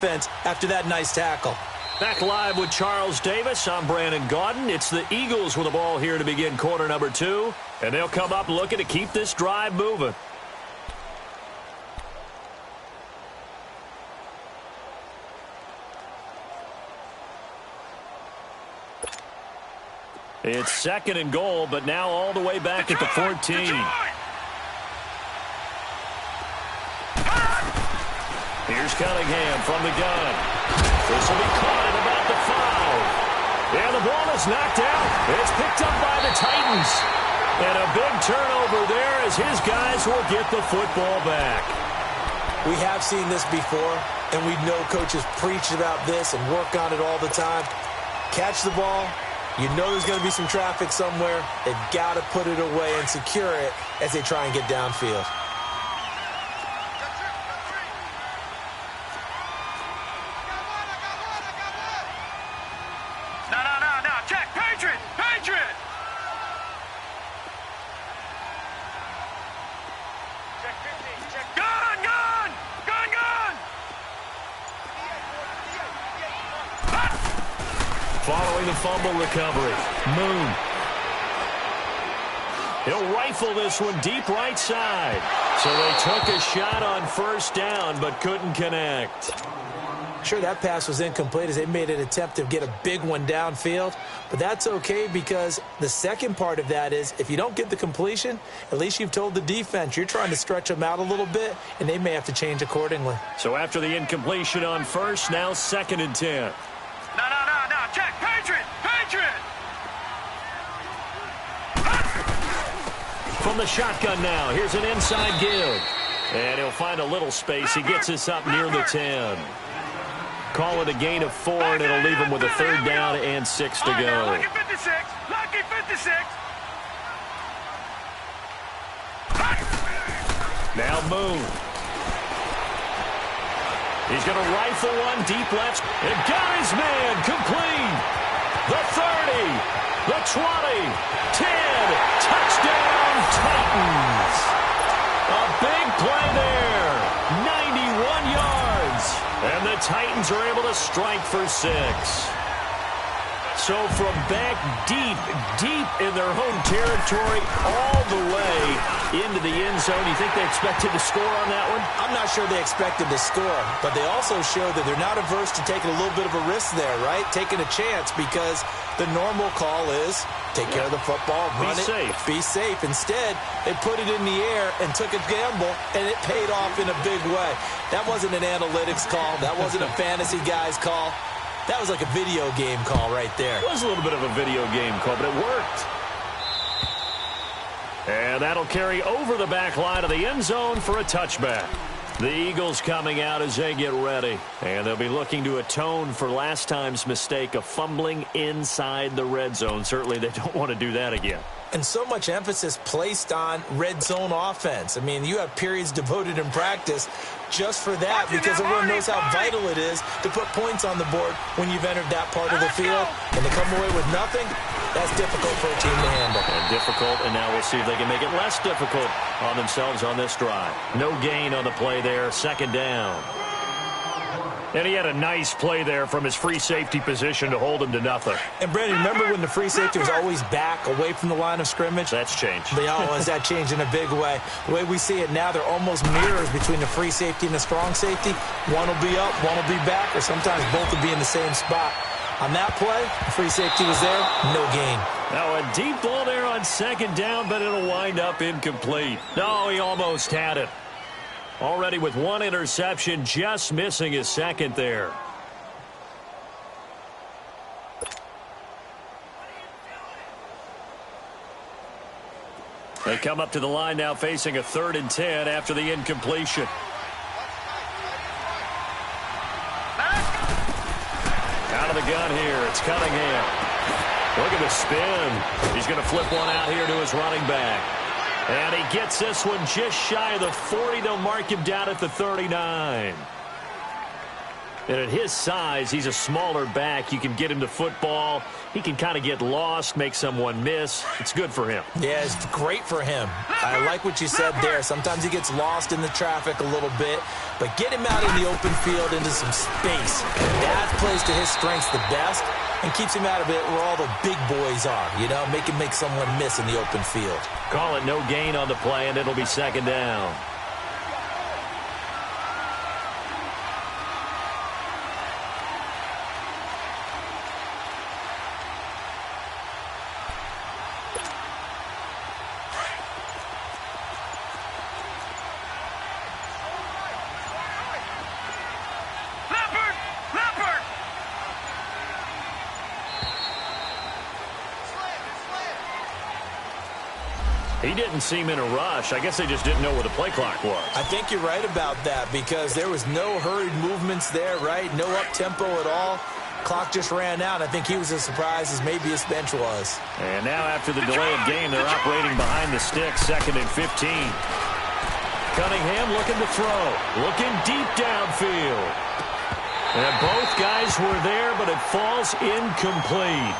defense after that nice tackle. Back live with Charles Davis. I'm Brandon Gaudin. It's the Eagles with the ball here to begin quarter number 2. And they'll come up looking to keep this drive moving. It's 2nd and goal, but now all the way back at the 14. Here's Cunningham from the gun. This will be caught at about the 5. And the ball is knocked out. It's picked up by the Titans. And a big turnover there as his guys will get the football back. We have seen this before, and we know coaches preach about this and work on it all the time. Catch the ball. You know there's going to be some traffic somewhere. They've got to put it away and secure it as they try and get downfield. No. Check. Patriot. Check 15. Check. Gun. Following the fumble recovery, Moon. He'll rifle this one deep right side. So they took a shot on first down but couldn't connect. Sure, that pass was incomplete as they made an attempt to get a big one downfield. But that's okay because the second part of that is if you don't get the completion, at least you've told the defense you're trying to stretch them out a little bit, and they may have to change accordingly. So after the incompletion on first, now 2nd and 10. No. Check. Patriot. From the shotgun now, here's an inside give. And he'll find a little space. He gets us up near the 10. Call it a gain of 4, and it'll leave him with a 3rd down and 6 to go. Lucky 56. Now Moon. He's going to rifle one deep left. And got his man complete. The 30, the 20, 10. Touchdown, Titans. A big play there. 91 yards. And the Titans are able to strike for 6. So from back deep in their home territory all the way into the end zone, you think they expected to score on that one? I'm not sure they expected to score, but they also showed that they're not averse to taking a little bit of a risk there, right? Taking a chance because the normal call is take care of the football, run it, be safe. Instead, they put it in the air and took a gamble, and it paid off in a big way. That wasn't an analytics call. That wasn't a fantasy guy's call. That was like a video game call right there. It was a little bit of a video game call, but it worked. And that'll carry over the back line of the end zone for a touchback. The Eagles coming out as they get ready. And they'll be looking to atone for last time's mistake of fumbling inside the red zone. Certainly they don't want to do that again. And so much emphasis placed on red zone offense. I mean, you have periods devoted in practice just for that because everyone knows how vital it is to put points on the board when you've entered that part of the field. And to come away with nothing, that's difficult for a team to handle. And difficult, and now we'll see if they can make it less difficult on themselves on this drive. No gain on the play there, 2nd down. And he had a nice play there from his free safety position to hold him to nothing. And, Brandon, remember when the free safety was always back away from the line of scrimmage? That's changed. That changed in a big way. The way we see it now, they're almost mirrors between the free safety and the strong safety. One will be up, one will be back, or sometimes both will be in the same spot. On that play, the free safety was there, no gain. Now a deep ball there on 2nd down, but it'll wind up incomplete. No, he almost had it. Already with 1 interception, just missing his 2nd there. They come up to the line now facing a 3rd and 10 after the incompletion. Out of the gun here, it's Cunningham. Look at the spin. He's going to flip one out here to his running back. And he gets this one just shy of the 40. They'll mark him down at the 39. And at his size, he's a smaller back. You can get him to football. He can kind of get lost, make someone miss. It's good for him. Yeah, it's great for him. I like what you said there. Sometimes he gets lost in the traffic a little bit, but get him out in the open field into some space. That plays to his strengths the best and keeps him out of it where all the big boys are, you know, make someone miss in the open field. Call it no gain on the play, and it'll be second down. He didn't seem in a rush. I guess they just didn't know where the play clock was. I think you're right about that because there was no hurried movements there, right? No up-tempo at all. Clock just ran out. I think he was as surprised as maybe his bench was. And now after the delay of game, they're operating behind the stick, 2nd and 15. Cunningham looking to throw. Looking deep downfield. And both guys were there, but it falls incomplete.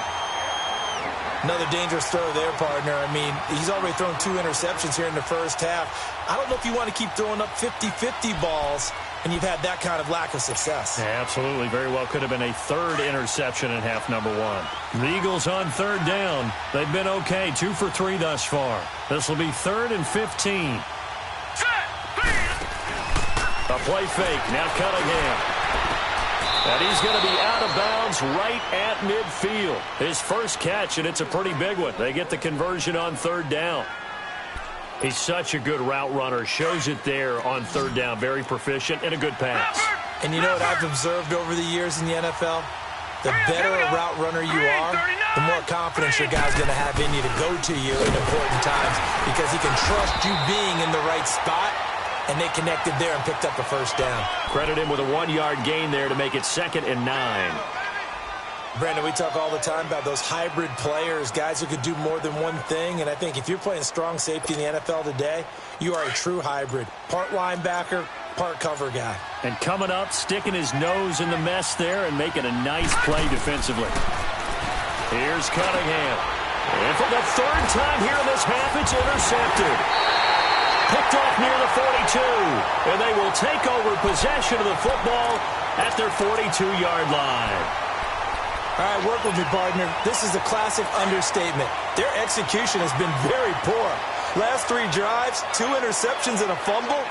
Another dangerous throw there, partner. I mean, he's already thrown 2 interceptions here in the first half. I don't know if you want to keep throwing up 50-50 balls, and you've had that kind of lack of success. Yeah, absolutely. Very well could have been a 3rd interception in half number 1. The Eagles on 3rd down. They've been okay, 2 for 3 thus far. This will be 3rd and 15. A play fake. Now Cunningham. And he's going to be out of bounds right at midfield. His first catch, and it's a pretty big one. They get the conversion on 3rd down. He's such a good route runner. Shows it there on 3rd down. Very proficient and a good pass. And you know what I've observed over the years in the NFL? The better a route runner you are, the more confidence your guy's going to have in you to go to you in important times because he can trust you being in the right spot. And they connected there and picked up a first down. Credit him with a 1-yard gain there to make it 2nd and 9. Brandon, we talk all the time about those hybrid players, guys who could do more than one thing. And I think if you're playing strong safety in the NFL today, you are a true hybrid. Part linebacker, part cover guy. And coming up, sticking his nose in the mess there and making a nice play defensively. Here's Cunningham. And for the 3rd time here in this half, it's intercepted. Picked off near the 42, and they will take over possession of the football at their 42-yard line. All right, work with me, partner. This is a classic understatement. Their execution has been very poor. Last 3 drives, 2 interceptions and a fumble.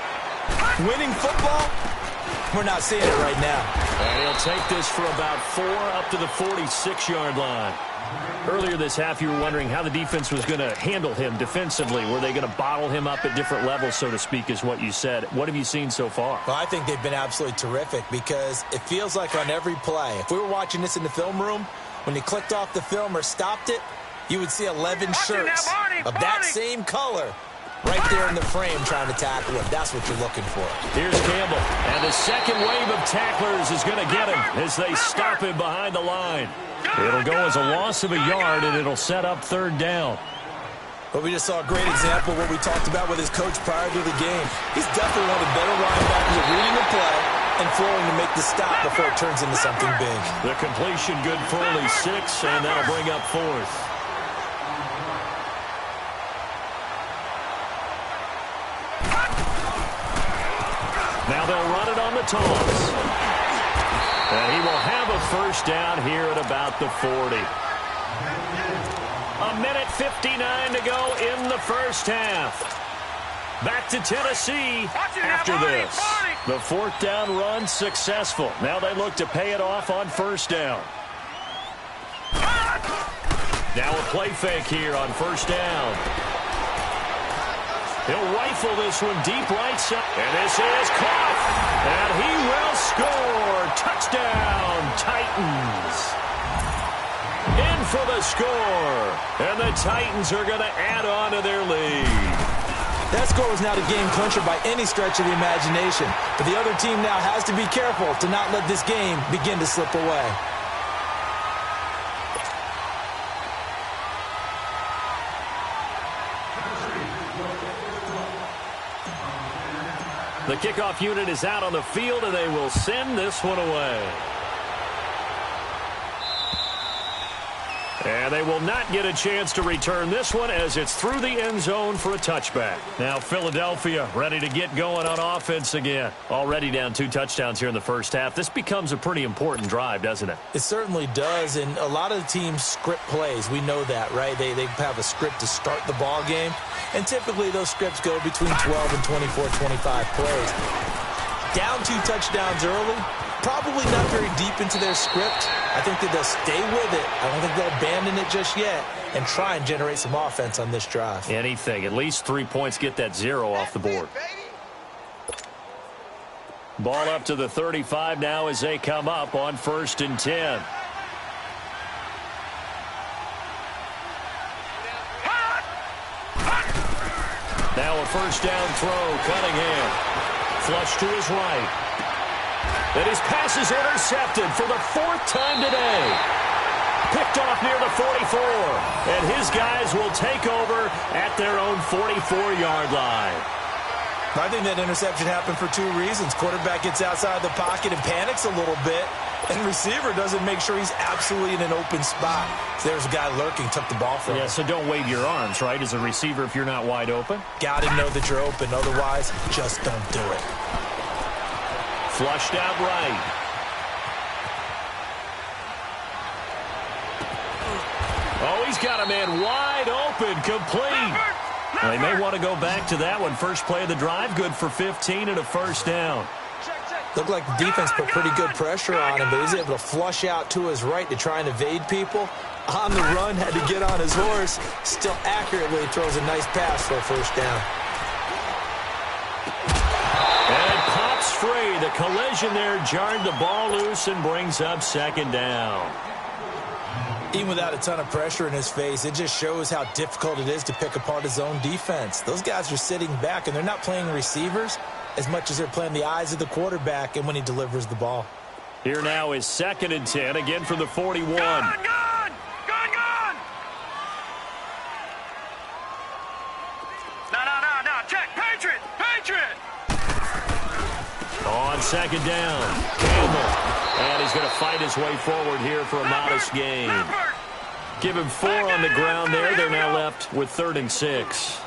Winning football? We're not seeing it right now. And he'll take this for about 4 up to the 46-yard line. Earlier this half, you were wondering how the defense was going to handle him defensively. Were they going to bottle him up at different levels, so to speak, is what you said. What have you seen so far? Well, I think they've been absolutely terrific because it feels like on every play, if we were watching this in the film room, when you clicked off the film or stopped it, you would see 11 shirts of that same color right there in the frame trying to tackle him. That's what you're looking for. Here's Campbell. And the second wave of tacklers is going to get him as they stop him behind the line. It'll go as a loss of a yard, and it'll set up 3rd down. But we just saw a great example of what we talked about with his coach prior to the game. He's definitely one of the better linebackers at reading the play and flowing to make the stop before it turns into something big. The completion good for only 6, and that'll bring up 4th. Now they'll run it on the toss. And he will have a first down here at about the 40. 1:59 to go in the first half. Back to Tennessee after this. The 4th down run successful. Now they look to pay it off on 1st down. Now a play fake here on 1st down. He'll rifle this one deep right side. And this is caught. And he will score. Touchdown, Titans. In for the score. And the Titans are going to add on to their lead. That score was not a game clincher by any stretch of the imagination. But the other team now has to be careful to not let this game begin to slip away. The kickoff unit is out on the field, and they will send this one away. And they will not get a chance to return this one as it's through the end zone for a touchback. Now Philadelphia ready to get going on offense again. Already down 2 touchdowns here in the first half. This becomes a pretty important drive, doesn't it? It certainly does, and a lot of the teams script plays. We know that, right? They have a script to start the ball game, and typically those scripts go between 12 and 24, 25 plays. Down 2 touchdowns early, probably not very deep into their script. I think that they'll stay with it. I don't think they'll abandon it just yet and try and generate some offense on this drive. Anything. At least 3 points, get that 0 off the board. Ball up to the 35 now as they come up on 1st and 10. Now a first down throw, Cunningham. Flush to his right. And his pass is intercepted for the 4th time today. Picked off near the 44. And his guys will take over at their own 44-yard line. I think that interception happened for 2 reasons. Quarterback gets outside the pocket and panics a little bit. And receiver doesn't make sure he's absolutely in an open spot. So there's a guy lurking, took the ball from him. Yeah, so don't wave your arms, right, as a receiver if you're not wide open. Got to know that you're open. Otherwise, just don't do it. Flushed out right. Oh, he's got a man wide open, complete. Well, they may want to go back to that one. First play of the drive, good for 15 and a first down. Looked like the defense put pretty good pressure on him, but he's able to flush out to his right to try and evade people. On the run, had to get on his horse. Still accurately throws a nice pass for a first down. And it pops free. The collision there jarred the ball loose and brings up 2nd down. Even without a ton of pressure in his face, it just shows how difficult it is to pick apart his own defense. Those guys are sitting back, and they're not playing receivers as much as they're playing the eyes of the quarterback and when he delivers the ball. Here now is 2nd and 10, again from the 41. Gone! No. Check. Patriot! On 2nd down, Campbell. And he's going to fight his way forward here for a modest gain. Give him 4 on the ground there. They're now left with 3rd and 6.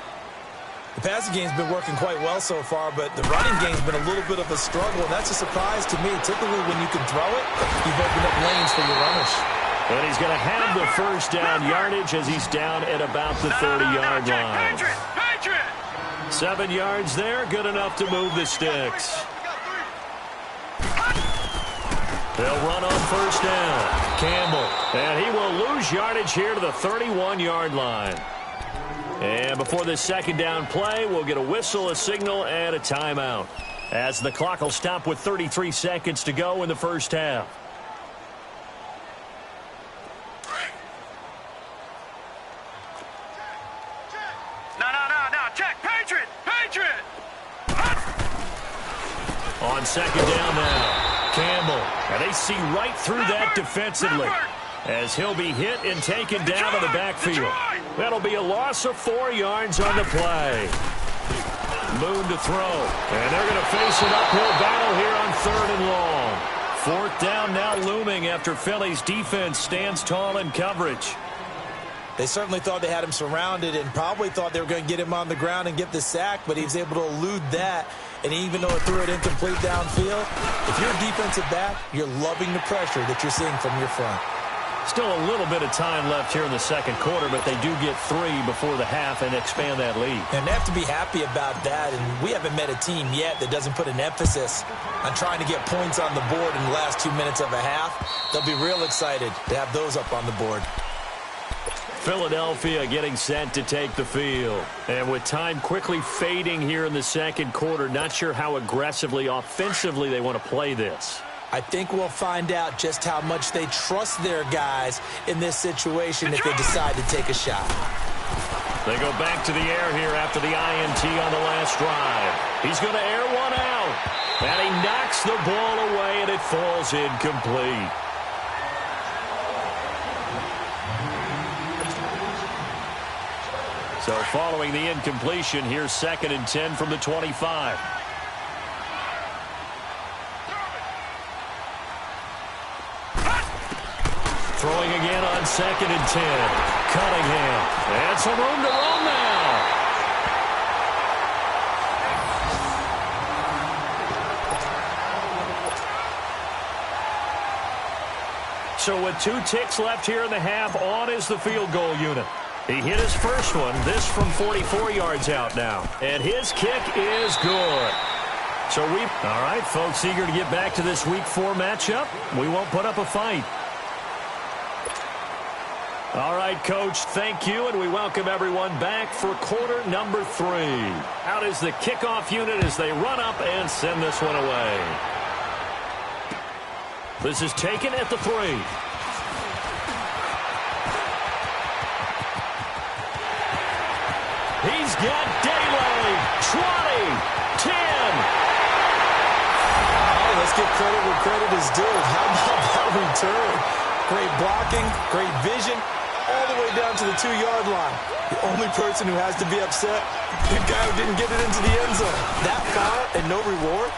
The passing game's been working quite well so far, but the running game's been a little bit of a struggle, and that's a surprise to me. Typically, when you can throw it, you've opened up lanes for your runners. And he's going to have the first down yardage as he's down at about the 30-yard line. Patriot! 7 yards there, good enough to move the sticks. They'll run on first down. Campbell. And he will lose yardage here to the 31-yard line. And before this 2nd down play, we'll get a whistle, a signal, and a timeout, as the clock will stop with 33 seconds to go in the first half. No. Check. Patriot! On 2nd down now. Campbell. And they see right through that defensively as he'll be hit and taken down in the backfield. That'll be a loss of 4 yards on the play. Moon to throw. And they're going to face an uphill battle here on 3rd and long. 4th down now looming after Philly's defense stands tall in coverage. They certainly thought they had him surrounded and probably thought they were going to get him on the ground and get the sack, but he was able to elude that. And even though it threw it incomplete downfield, if you're a defensive back, you're loving the pressure that you're seeing from your front. Still a little bit of time left here in the 2nd quarter, but they do get 3 before the half and expand that lead. And they have to be happy about that, and we haven't met a team yet that doesn't put an emphasis on trying to get points on the board in the last 2 minutes of a half. They'll be real excited to have those up on the board. Philadelphia getting set to take the field. And with time quickly fading here in the 2nd quarter, not sure how aggressively, offensively they want to play this. I think we'll find out just how much they trust their guys in this situation if they decide to take a shot. They go back to the air here after the INT on the last drive. He's going to air one out. And he knocks the ball away, and it falls incomplete. So following the incompletion, here's 2nd and 10 from the 25. Throwing again on 2nd and 10. Cunningham. And some room to roam now. So with 2 ticks left here in the half, on is the field goal unit. He hit his first one, this from 44 yards out now. And his kick is good. So all right, folks, eager to get back to this Week 4 matchup. We won't put up a fight. All right, Coach, thank you, and we welcome everyone back for quarter number 3. Out is the kickoff unit as they run up and send this one away. This is taken at the 3. He's got daylight. 20, 10. Oh, let's give credit where credit is due. How about that return? Great blocking, great vision, all the way down to the 2-yard line. The only person who has to be upset, the guy who didn't get it into the end zone. That foul and no reward.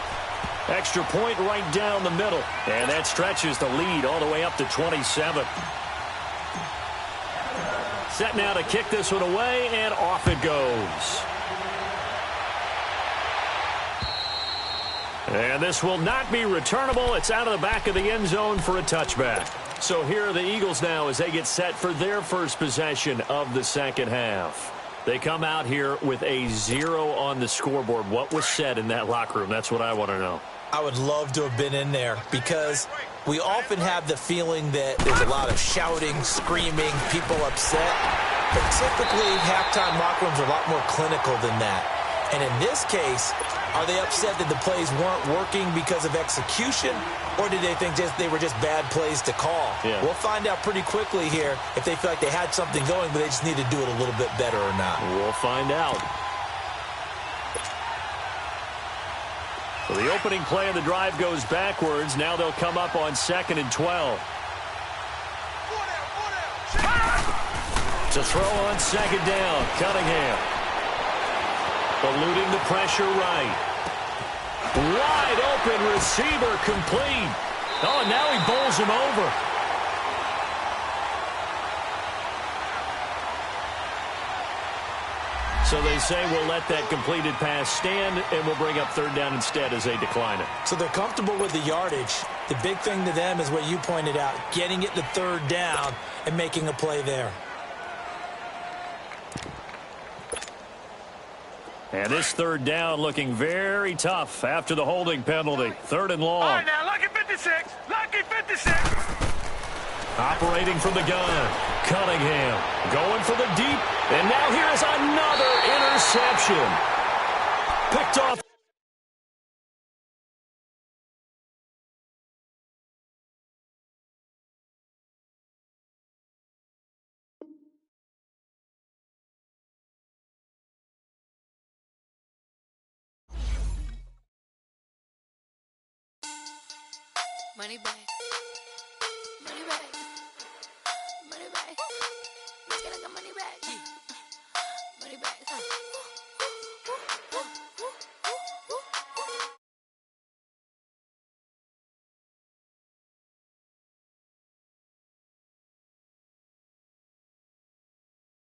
Extra point right down the middle. And that stretches the lead all the way up to 27. Set now to kick this one away, and off it goes. And this will not be returnable. It's out of the back of the end zone for a touchback. So here are the Eagles now as they get set for their first possession of the second half. They come out here with a 0 on the scoreboard. What was said in that locker room? That's what I want to know. I would love to have been in there because we often have the feeling that there's a lot of shouting, screaming, people upset. But typically, halftime locker rooms are a lot more clinical than that. And in this case, are they upset that the plays weren't working because of execution, or did they think they were just bad plays to call? Yeah. We'll find out pretty quickly here if they feel like they had something going, but they just need to do it a little bit better or not. We'll find out. So the opening play of the drive goes backwards. Now they'll come up on 2nd and 12. To throw on 2nd down, Cunningham. Eluding the pressure right. Wide open receiver complete. Oh, and now he bowls him over. So they say we'll let that completed pass stand, and we'll bring up 3rd down instead as they decline it. So they're comfortable with the yardage. The big thing to them is what you pointed out, getting it to 3rd down and making a play there. And this 3rd down looking very tough after the holding penalty. 3rd and long. All right, now, lucky 56. Lucky 56. Operating from the gun. Cunningham going for the deep. And now here is another interception. Picked off. Money back.